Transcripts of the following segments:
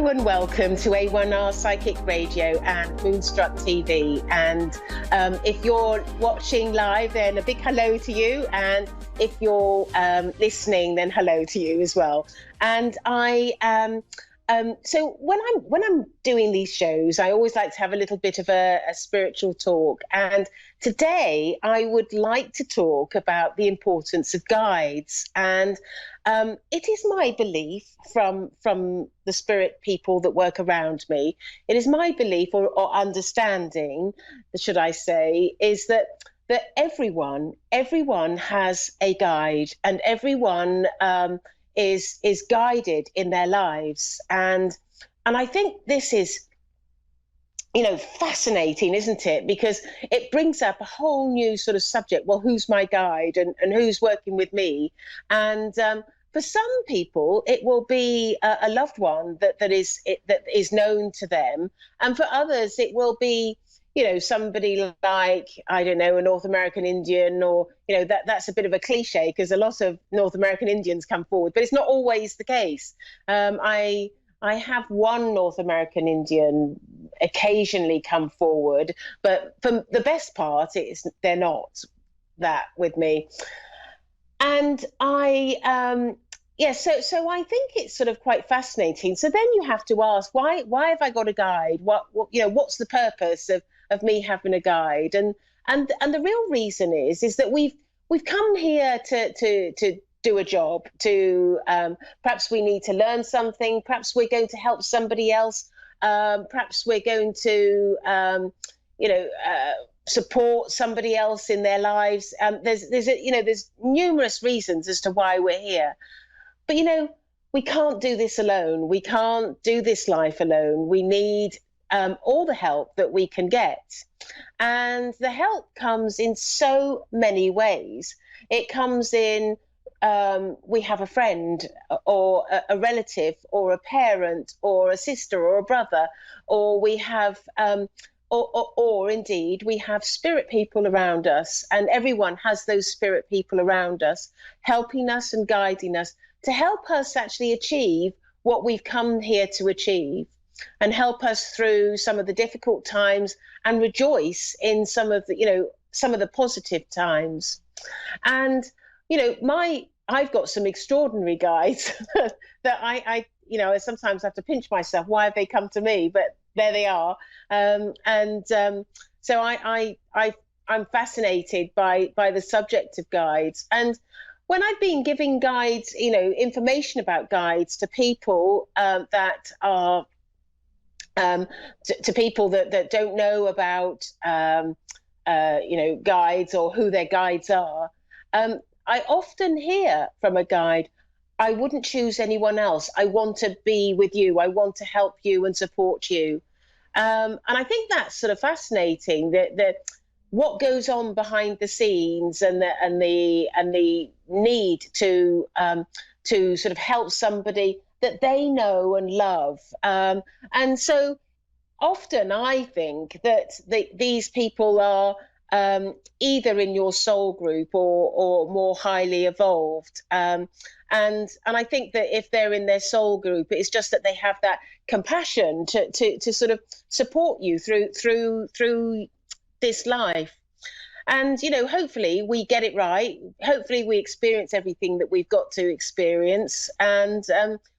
And welcome to A1R Psychic Radio and Moonstruck TV. And if you're watching live, then a big hello to you. And if you're listening, then hello to you as well. And so when I'm doing these shows, I always like to have a little bit of a spiritual talk. And today I would like to talk about the importance of guides. And it is my belief from the spirit people that work around me, it is my belief or understanding, should I say, is that everyone has a guide, and everyone is guided in their lives. And I think this is, fascinating, isn't it? Because it brings up a whole new sort of subject. Well, who's my guide and who's working with me? And for some people, it will be a loved one that is known to them. And for others, it will be, somebody like, I don't know, a North American Indian, or, that's a bit of a cliche because a lot of North American Indians come forward, but it's not always the case. I have one North American Indian occasionally come forward, but for the best part, they're not that with me. And so I think it's sort of quite fascinating. So then you have to ask, why have I got a guide? What's the purpose of me having a guide? And the real reason is that we've come here to do a job, to perhaps we need to learn something, perhaps we're going to help somebody else, perhaps we're going to support somebody else in their lives. There's numerous reasons as to why we're here. But we can't do this alone. We can't do this life alone. We need all the help that we can get. And the help comes in so many ways. It comes in, we have a friend or a relative or a parent or a sister or a brother, or we have, or indeed we have spirit people around us, and everyone has those spirit people around us, helping us and guiding us to help us actually achieve what we've come here to achieve, and help us through some of the difficult times and rejoice in some of the positive times. And I've got some extraordinary guides that I sometimes have to pinch myself. Why have they come to me? But there they are. So I'm fascinated by the subject of guides. And when I've been giving guides, information about guides to people that are to people that don't know about guides or who their guides are, I often hear from a guide, I wouldn't choose anyone else. I want to be with you. I want to help you and support you. And I think that's sort of fascinating, that what goes on behind the scenes, and the need to sort of help somebody that they know and love. And so often I think that these people are either in your soul group or more highly evolved. And I think that if they're in their soul group, it's just that they have that compassion to sort of support you through this life. And, hopefully we get it right. Hopefully we experience everything that we've got to experience. And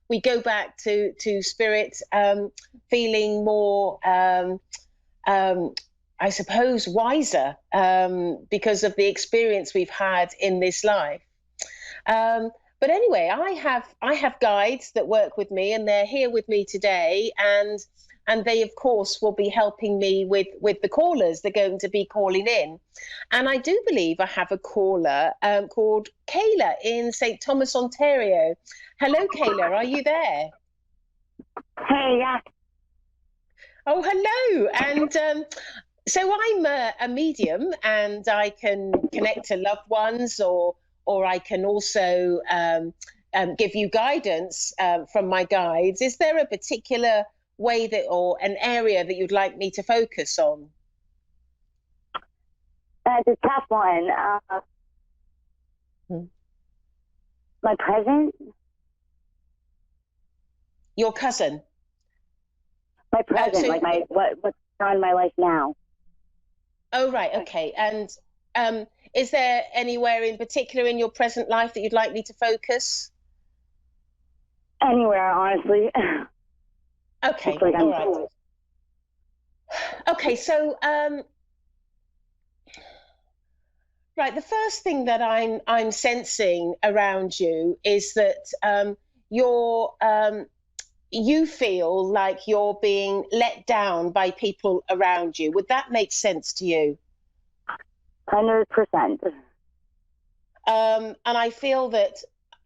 we go back to spirit feeling more, I suppose, wiser because of the experience we've had in this life. But anyway, I have guides that work with me, and they're here with me today, and they of course will be helping me with the callers. They're going to be calling in, and I do believe I have a caller called Kayla in St. Thomas, Ontario. Hello, Kayla, are you there? Hey, yeah. Oh, hello. And so I'm a medium, and I can connect to loved ones, or I can also give you guidance from my guides. Is there a particular way that, or an area that you'd like me to focus on? It's a tough one. My present? Your cousin? My present, so, like what's on in my life now. Oh, right. Okay. And is there anywhere in particular in your present life that you'd like me to focus? Anywhere, honestly. Okay. Like All right. Okay. So, right. The first thing that I'm sensing around you is that you're you feel like you're being let down by people around you. Would that make sense to you? 100%. And I feel that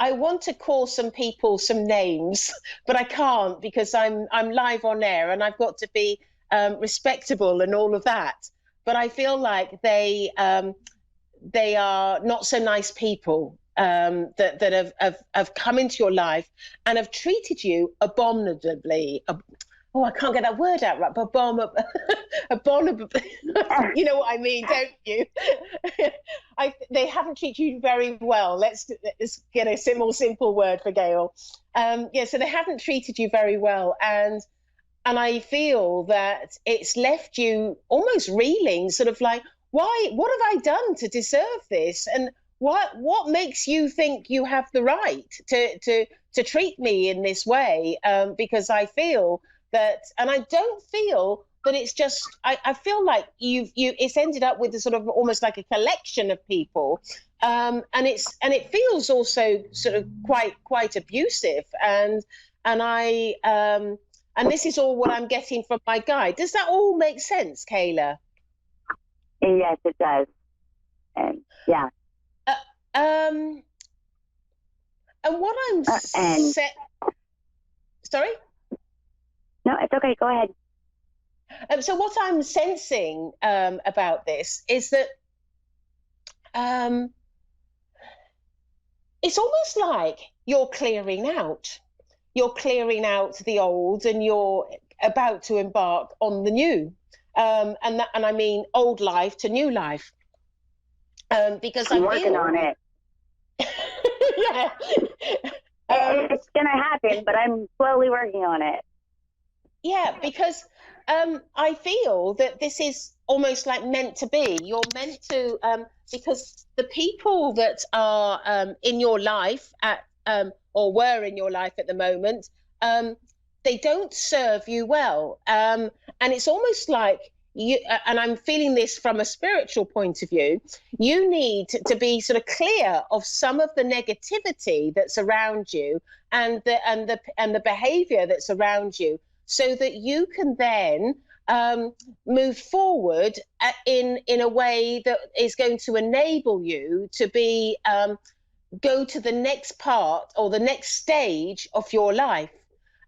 I want to call some people some names, but I can't because I'm live on air and I've got to be respectable and all of that. But I feel like they are not so nice people that have come into your life and have treated you abominably. Oh, I can't get that word out right. Abominable. You know what I mean, don't you? They haven't treated you very well. Let's get a more simple word for Gail. Yeah, so they haven't treated you very well, and I feel that it's left you almost reeling, sort of like, why? What have I done to deserve this? And what makes you think you have the right to treat me in this way? Because I feel that, and I don't feel that it's just. I feel like it's ended up with a sort of almost like a collection of people, and it feels also sort of quite abusive, and I. And this is all what I'm getting from my guide. Does that all make sense, Kayla? Yes, it does. And yeah. And what I'm sorry? No, it's okay. Go ahead. So what I'm sensing about this is that it's almost like you're clearing out. You're clearing out the old and you're about to embark on the new. And I mean old life to new life. Because I'm working on it. Yeah. It's going to happen, but I'm slowly working on it. Yeah, because I feel that this is almost like meant to be. You're meant to, because the people that are in your life or were in your life at the moment, they don't serve you well. And it's almost like you, and I'm feeling this from a spiritual point of view, you need to be sort of clear of some of the negativity that's around you and the behavior that's around you, so that you can then move forward in a way that is going to enable you to be go to the next part or the next stage of your life.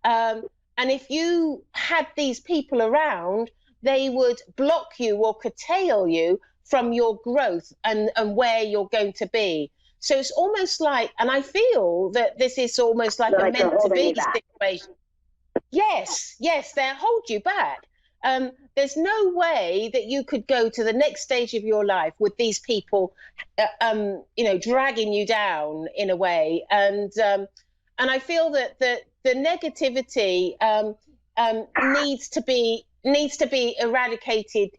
And if you had these people around, they would block you or curtail you from your growth and where you're going to be. So it's almost like, and I feel that this is almost like a meant to be situation. Yes, they'll hold you back. There's no way that you could go to the next stage of your life with these people, dragging you down in a way. And I feel that the negativity needs to be eradicated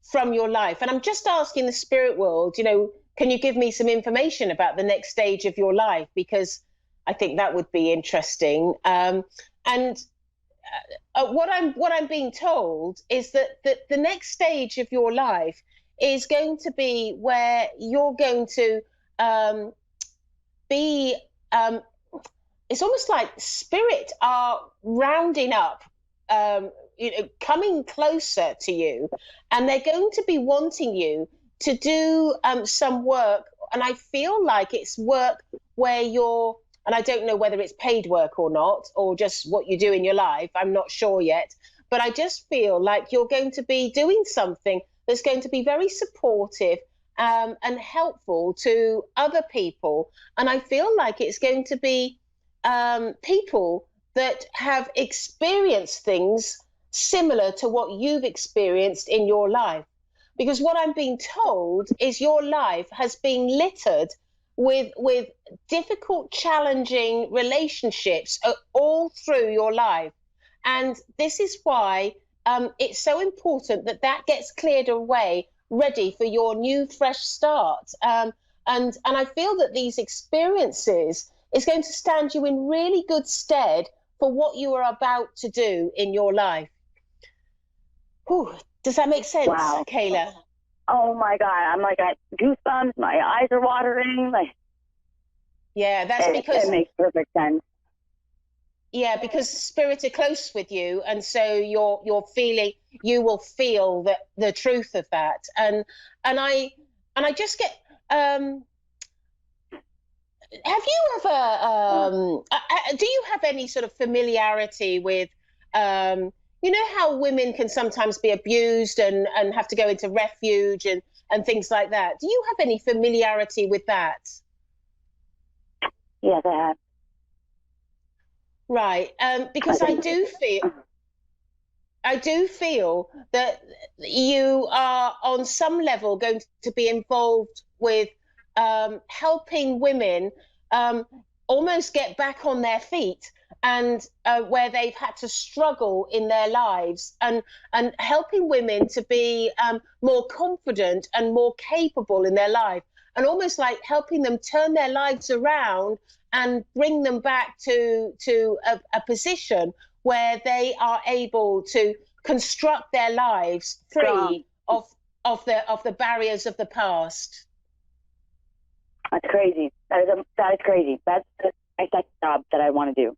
from your life. And I'm just asking the spirit world, can you give me some information about the next stage of your life? Because I think that would be interesting. And what I'm being told is that the next stage of your life is going to be where you're going to be. It's almost like spirit are rounding up, coming closer to you, and they're going to be wanting you to do some work. And I feel like it's work where you're. And I don't know whether it's paid work or not, or just what you do in your life. I'm not sure yet. But I just feel like you're going to be doing something that's going to be very supportive and helpful to other people. And I feel like it's going to be people that have experienced things similar to what you've experienced in your life. Because what I'm being told is your life has been littered with difficult, challenging relationships all through your life. And this is why it's so important that that gets cleared away, ready for your new fresh start. And I feel that these experiences is going to stand you in really good stead for what you are about to do in your life. Whew, does that make sense, Wow. Kayla? Oh my God, I'm like, I goosebumps, my eyes are watering. Like, yeah, that's because it makes perfect sense. Yeah, because spirit are close with you, and so you're feeling, you will feel the truth of that. And I just get have you ever do you have any sort of familiarity with you know how women can sometimes be abused and have to go into refuge and things like that? Do you have any familiarity with that? Yes, I have. Right, because I do feel that you are on some level going to be involved with helping women almost get back on their feet, and where they've had to struggle in their lives, and helping women to be more confident and more capable in their life, and almost like helping them turn their lives around and bring them back to a position where they are able to construct their lives free of the barriers of the past. That's crazy. That is crazy. That's the exact job that I want to do.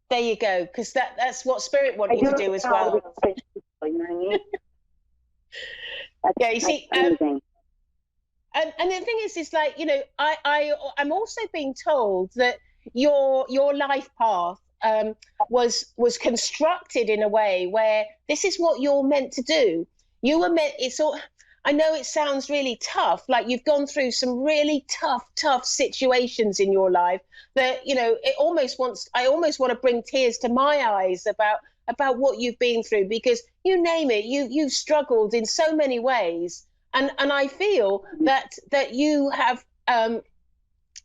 There you go, because that's what spirit want you to do as well. You know what I mean? Yeah, you see, amazing. And the thing is like, you know, I'm also being told that your life path was constructed in a way where this is what you're meant to do. You were meant. It's all. I know it sounds really tough, like you've gone through some really tough situations in your life that, you know, I almost want to bring tears to my eyes about what you've been through, because you name it, you've struggled in so many ways. And I feel that you have,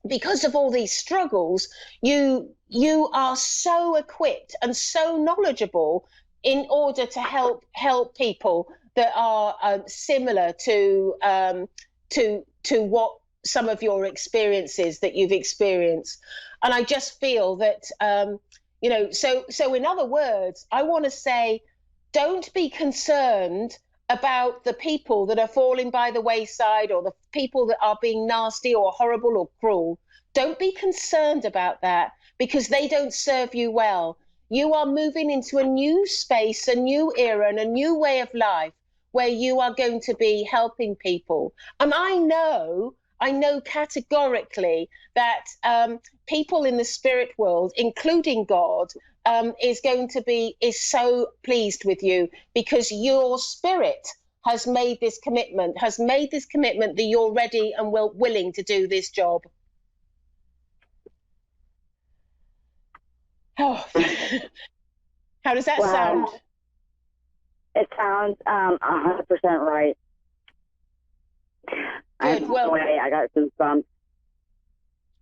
because of all these struggles, you are so equipped and so knowledgeable in order to help people that are similar to what some of your experiences that you've experienced. And I just feel that you know, so in other words, I want to say, don't be concerned about the people that are falling by the wayside, or the people that are being nasty or horrible or cruel. Don't be concerned about that, because they don't serve you well. You are moving into a new space, a new era, and a new way of life where you are going to be helping people. And I know categorically that people in the spirit world, including God, is so pleased with you, because your spirit has made this commitment that you're ready and willing to do this job. Oh, how does that sound? It sounds 100% right. Good. Well, I got goosebumps.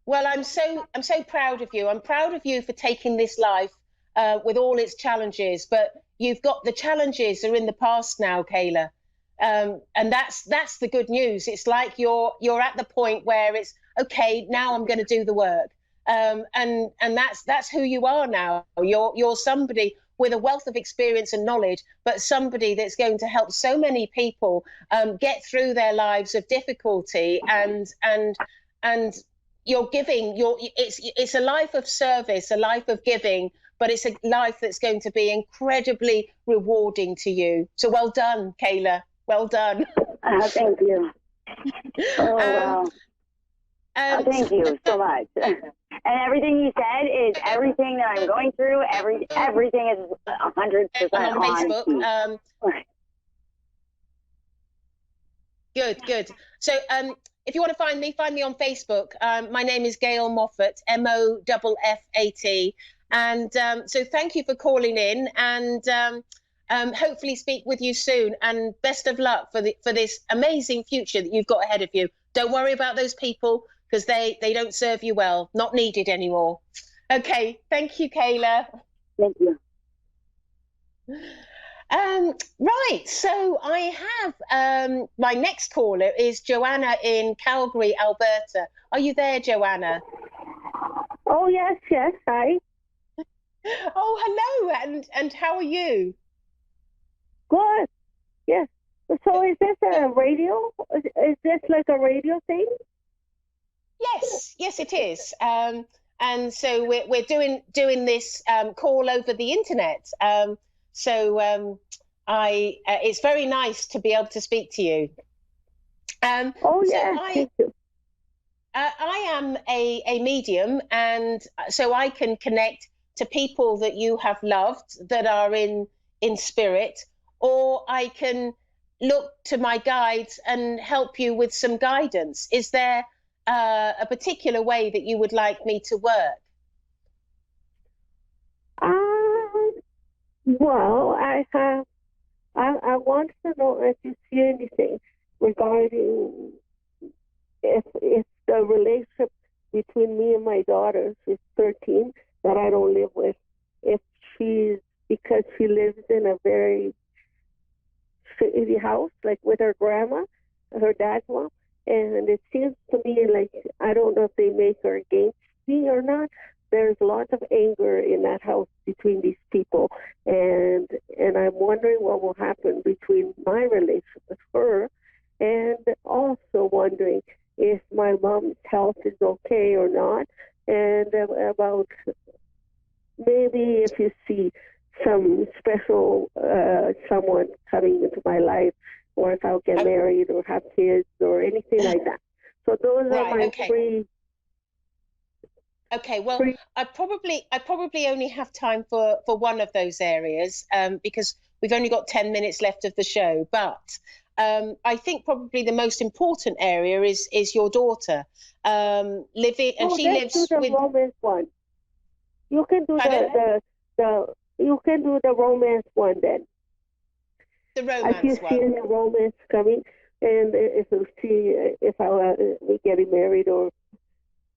Well, I'm so proud of you. I'm proud of you for taking this life with all its challenges. But you've got, the challenges are in the past now, Kayla, and that's the good news. It's like you're at the point where it's okay. Now I'm going to do the work, and that's who you are now. You're somebody with a wealth of experience and knowledge, but somebody that's going to help so many people get through their lives of difficulty, and you're giving. It's a life of service, a life of giving, but it's a life that's going to be incredibly rewarding to you. So well done, Kayla. Well done. Thank you. Oh, wow. Thank you so much. And everything you said is everything that I'm going through. Everything is 100% on Facebook. Good. So if you want to find me on Facebook. My name is Gail Moffat, Moffat. And so thank you for calling in, and hopefully speak with you soon. And best of luck for this amazing future that you've got ahead of you. Don't worry about those people, because they don't serve you well. Not needed anymore. Okay, thank you, Kayla. Thank you. Right, so I have my next caller is Joanna in Calgary, Alberta. Are you there, Joanna? Oh, yes, hi. Oh, hello, and how are you? Good, yes. So is this a radio? Is this like a radio thing? Yes, it is. And so we're doing this call over the internet. It's very nice to be able to speak to you. Oh, yeah, thank you. I am a medium, and so I can connect to people that you have loved that are in spirit, or I can look to my guides and help you with some guidance. Is there a particular way that you would like me to work? Well, I want to know if you see anything regarding if the relationship between me and my daughter, she's 13, that I don't live with, because she lives in a very shitty house, like with her grandma, her dad's mom, and it seems to me like, I don't know if they make her against me or not. There's lots of anger in that house between these people, and I'm wondering what will happen between my relationship with her, and also wondering if my mom's health is okay or not, and about maybe if you see some special someone coming into my life, or if I'll get married or have kids or anything like that. So those are my three. Okay, well, I probably only have time for one of those areas because we've only got 10 minutes left of the show. But I think probably the most important area is your daughter living, and she lives do the with. Romance one. You can do you can do the romance one then. The romance one. If you see any romance coming, and if you see if I'll be getting married or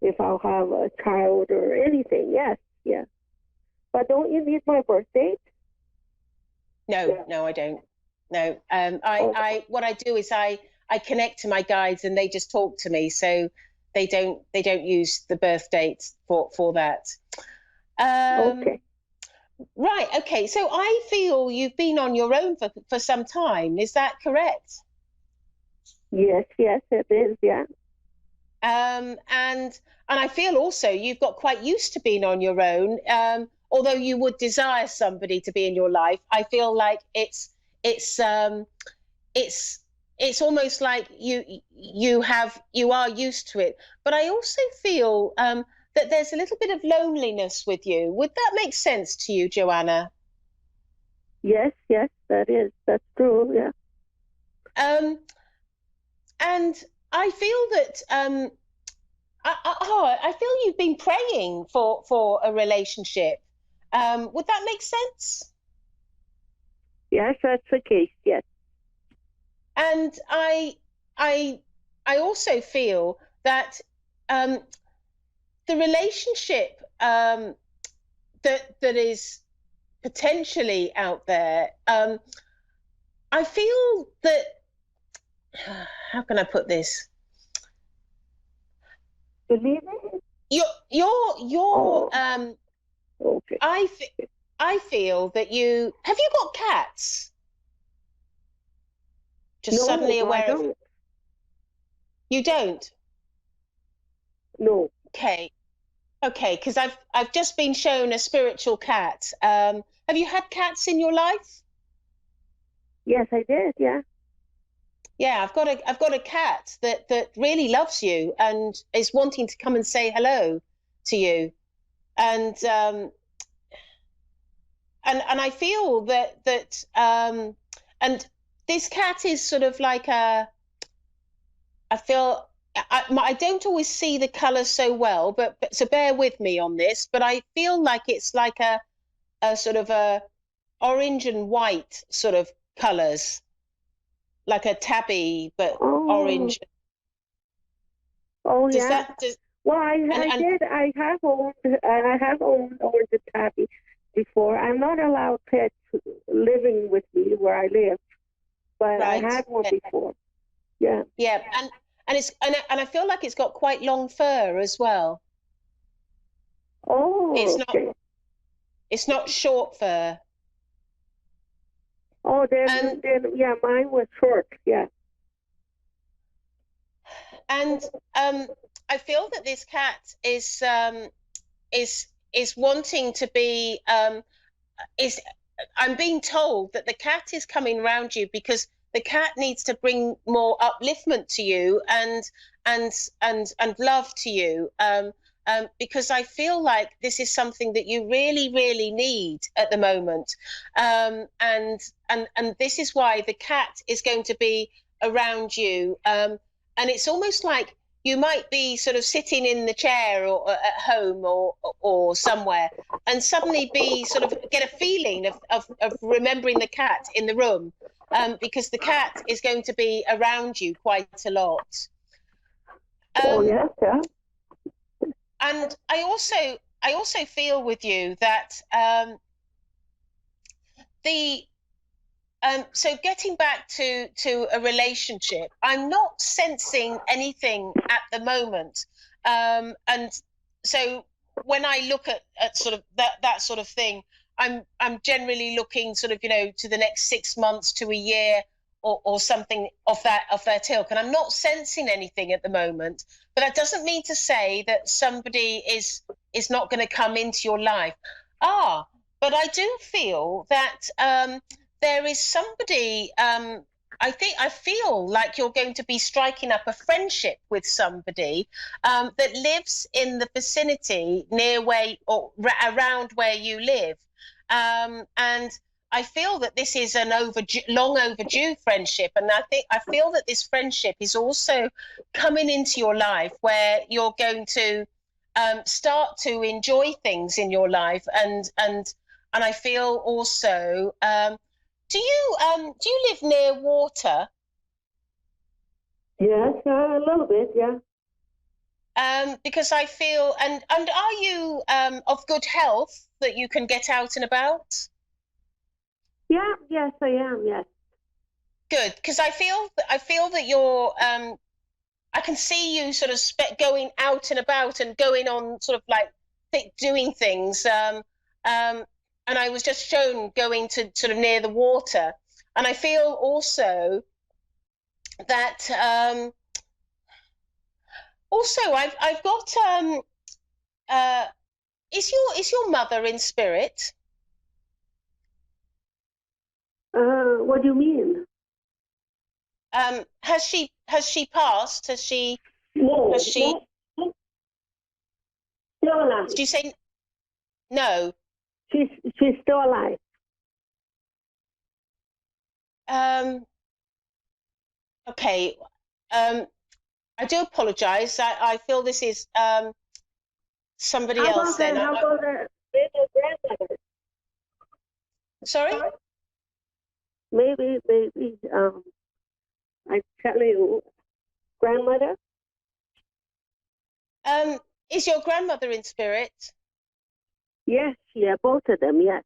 if I'll have a child or anything, yes. But don't you need my birth date? No, I don't. No, I what I do is I connect to my guides and they just talk to me, so they don't use the birth dates for that. Okay. Right. Okay. So I feel you've been on your own for some time. Is that correct? Yes, it is. Yeah. And I feel also you've got quite used to being on your own. Although you would desire somebody to be in your life, I feel like it's almost like you are used to it. But I also feel that there's a little bit of loneliness with you. Would that make sense to you, Joanna? Yes, that's true. Yeah. And I feel that I feel you've been praying for a relationship. Would that make sense? Yes, that's the case. Yes. And I also feel that the relationship that is potentially out there. I feel that. How can I put this? Believe it? You're okay. I feel that have you got cats? Just suddenly aware of. You don't? No. Okay, because I've just been shown a spiritual cat. Have you had cats in your life? Yes, I did. Yeah. Yeah, I've got a cat that really loves you and is wanting to come and say hello to you, and I feel that and this cat is sort of like I don't always see the colour so well, but so bear with me on this. But I feel like it's like a sort of a orange and white sort of colours, like a tabby, but orange. Oh, Does yeah. Well, I have owned orange tabby before. I'm not allowed pets living with me where I live, but Right. I had one before. Yeah. Yeah, and I feel like it's got quite long fur as well. Oh, okay. It's not short fur. Oh, then yeah, mine was short. Yeah. And I feel that this cat is wanting to be is I'm being told that the cat is coming around you because the cat needs to bring more upliftment to you and love to you. Because I feel like this is something that you really, really need at the moment. And this is why the cat is going to be around you. And it's almost like you might be sort of sitting in the chair or at home or somewhere and suddenly be sort of get a feeling of remembering the cat in the room, because the cat is going to be around you quite a lot. Oh, yes, yeah. And I also feel with you that so getting back to a relationship, I'm not sensing anything at the moment. And so when I look at sort of that sort of thing, I'm generally looking sort of, to the next 6 months to a year or something of that ilk. And I'm not sensing anything at the moment, but that doesn't mean to say that somebody is not going to come into your life. But I do feel that there is somebody, I feel like you're going to be striking up a friendship with somebody that lives in the vicinity near where or around where you live. And I feel that this is an long overdue friendship. And I feel that this friendship is also coming into your life where you're going to start to enjoy things in your life. And I feel also, do you live near water? Yes, a little bit, yeah. Because I feel, and are you of good health that you can get out and about? Yeah, yes, I am, yes. Good, because I feel that you're, I can see you sort of going out and about and going on sort of like doing things. And I was just shown going to sort of near the water. And I feel also that also I've got is your mother in spirit? What do you mean? Has she passed? No, has she no. Still alive. Did you say no? She's still alive. Okay. I do apologize. I feel this is somebody else then. How about her grandmother? Sorry? Maybe, I tell you, grandmother? Is your grandmother in spirit? Yes, yeah, both of them, yes.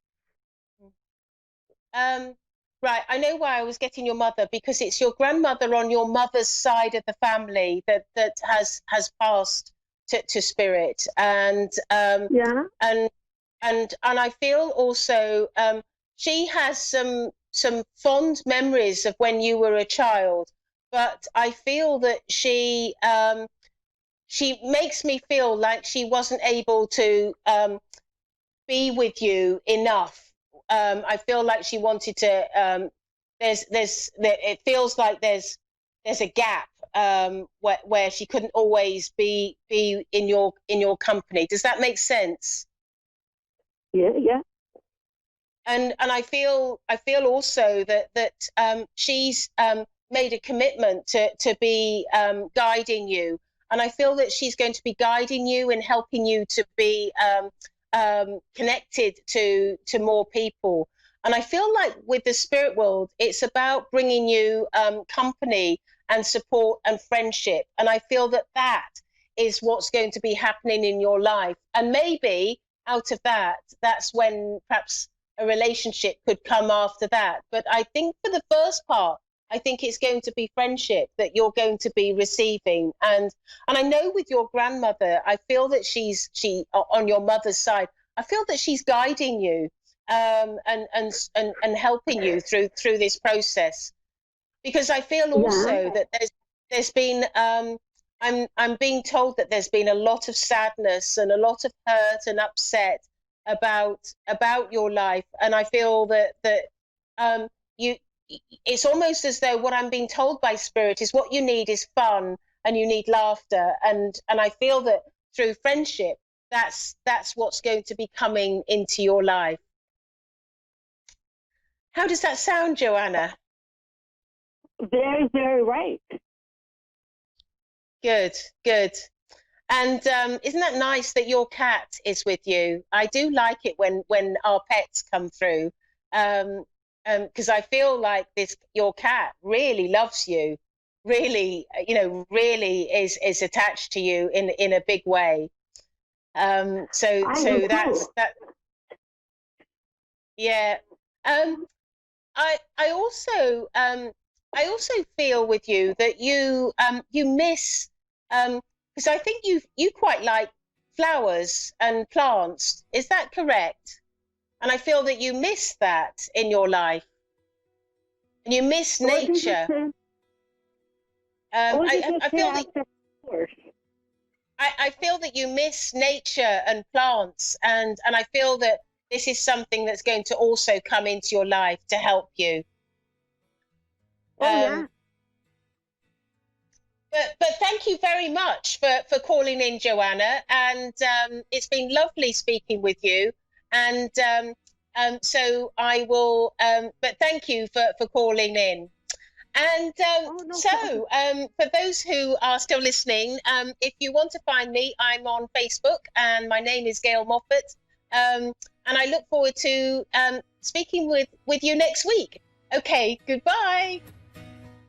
Right, I know why I was getting your mother, because it's your grandmother on your mother's side of the family that has passed to spirit, and yeah, and I feel also she has some fond memories of when you were a child, but I feel that she makes me feel like she wasn't able to be with you enough. I feel like she wanted to. It feels like there's a gap where she couldn't always be in your company. Does that make sense? Yeah, yeah. And I feel also that she's made a commitment to be guiding you, and I feel that she's going to be guiding you and helping you to be connected to more people. And I feel like with the spirit world, it's about bringing you company and support and friendship. And I feel that is what's going to be happening in your life. And maybe out of that, that's when perhaps a relationship could come after that. But I think for the first part, I think it's going to be friendship that you're going to be receiving. And I know with your grandmother, I feel that she on your mother's side, I feel that she's guiding you and helping you through this process. Because I feel also that there's been I'm being told that there's been a lot of sadness and a lot of hurt and upset about your life, and I feel that it's almost as though what I'm being told by Spirit is what you need is fun and you need laughter, and I feel that through friendship that's what's going to be coming into your life. How does that sound, Joanna? Very, very right. Good. And isn't that nice that your cat is with you? I do like it when our pets come through, because I feel like your cat really loves you, really, really is attached to you in a big way. So that's that. Yeah. I also feel with you that you miss, because I think you quite like flowers and plants. Is that correct? And I feel that you miss that in your life, and you miss nature. I feel that you miss nature and plants, and I feel that this is something that's going to also come into your life to help you. Yeah. But thank you very much for calling in, Joanna, and it's been lovely speaking with you. And so I will. But thank you for calling in. And for those who are still listening, if you want to find me, I'm on Facebook, and my name is Gail Moffat. And I look forward to speaking with you next week. Okay, goodbye.